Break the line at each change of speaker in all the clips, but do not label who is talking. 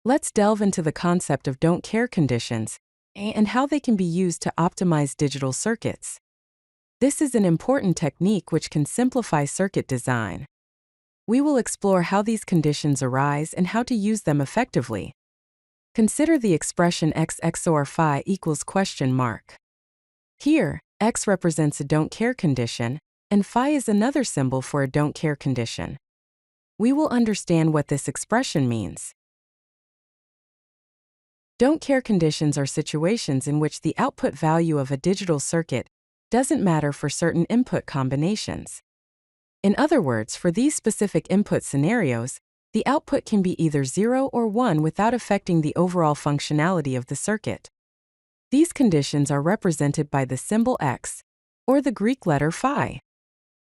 Let's delve into the concept of don't care conditions and how they can be used to optimize digital circuits. This is an important technique which can simplify circuit design. We will explore how these conditions arise and how to use them effectively. Consider the expression x XOR phi equals question mark. Here, x represents a don't care condition, and phi is another symbol for a don't care condition. We will understand what this expression means. Don't care conditions are situations in which the output value of a digital circuit doesn't matter for certain input combinations. In other words, for these specific input scenarios, the output can be either 0 or 1 without affecting the overall functionality of the circuit. These conditions are represented by the symbol x, or the Greek letter phi.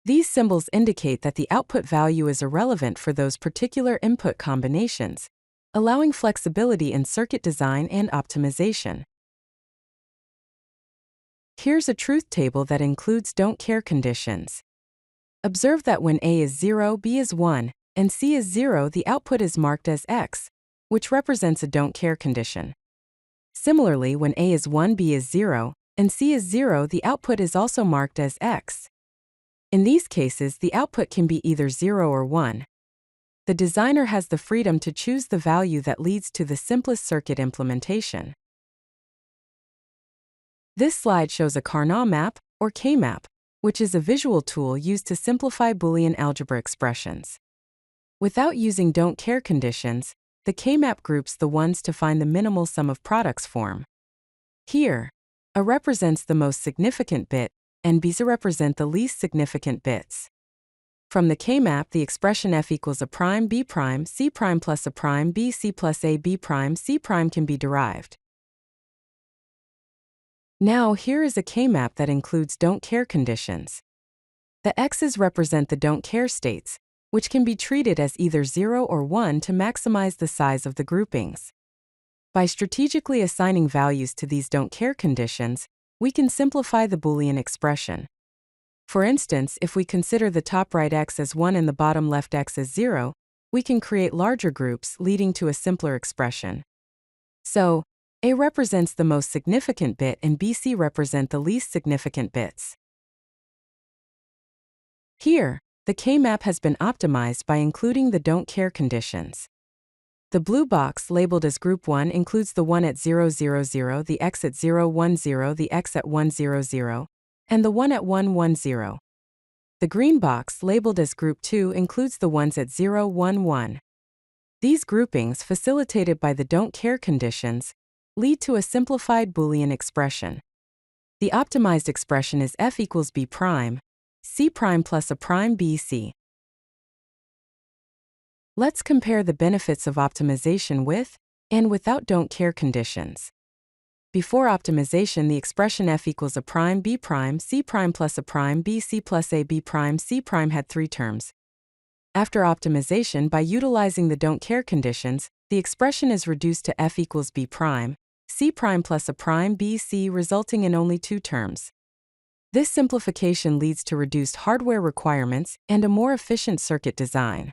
These symbols indicate that the output value is irrelevant for those particular input combinations, allowing flexibility in circuit design and optimization. Here's a truth table that includes don't care conditions. Observe that when A is 0, B is 1, and C is 0, the output is marked as X, which represents a don't care condition. Similarly, when A is 1, B is 0, and C is 0, the output is also marked as X. In these cases, the output can be either 0 or 1. The designer has the freedom to choose the value that leads to the simplest circuit implementation. This slide shows a Karnaugh map, or K-map, which is a visual tool used to simplify Boolean algebra expressions. Without using don't care conditions, the K-map groups the ones to find the minimal sum of products form. Here, A represents the most significant bit, and B's represent the least significant bits. From the K-map, the expression f equals a prime b prime c prime plus a prime b c plus a b prime c prime can be derived. Now here is a K-map that includes don't care conditions. The x's represent the don't care states, which can be treated as either 0 or 1 to maximize the size of the groupings. By strategically assigning values to these don't care conditions, we can simplify the Boolean expression. For instance, if we consider the top right x as 1 and the bottom left x as 0, we can create larger groups leading to a simpler expression. So, A represents the most significant bit and BC represent the least significant bits. Here, the K-map has been optimized by including the don't care conditions. The blue box labeled as group 1 includes the 1 at 0, 0, 0, the x at 0, 1, 0, the x at 1, 0, 0, and the 1 at 1, 1, 0. The green box labeled as group 2 includes the ones at 0, 1, 1. These groupings, facilitated by the don't care conditions, lead to a simplified Boolean expression. The optimized expression is f equals b prime, c prime plus a prime b c. Let's compare the benefits of optimization with and without don't care conditions. Before optimization, the expression f equals a prime b prime c prime plus a prime b c plus a b prime c prime had 3 terms. After optimization, by utilizing the don't care conditions, the expression is reduced to f equals b prime, c prime plus a prime b c, resulting in only 2 terms. This simplification leads to reduced hardware requirements and a more efficient circuit design.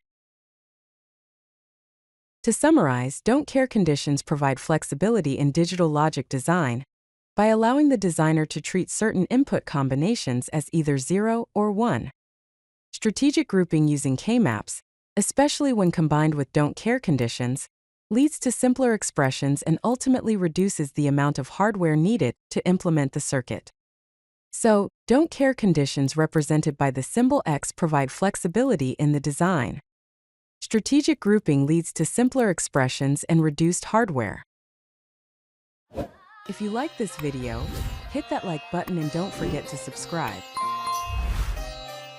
To summarize, don't care conditions provide flexibility in digital logic design by allowing the designer to treat certain input combinations as either 0 or 1. Strategic grouping using K-maps, especially when combined with don't care conditions, leads to simpler expressions and ultimately reduces the amount of hardware needed to implement the circuit. So, don't care conditions represented by the symbol X provide flexibility in the design. Strategic grouping leads to simpler expressions and reduced hardware. If you like this video, hit that like button and don't forget to subscribe.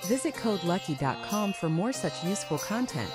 Visit codelucky.com for more such useful content.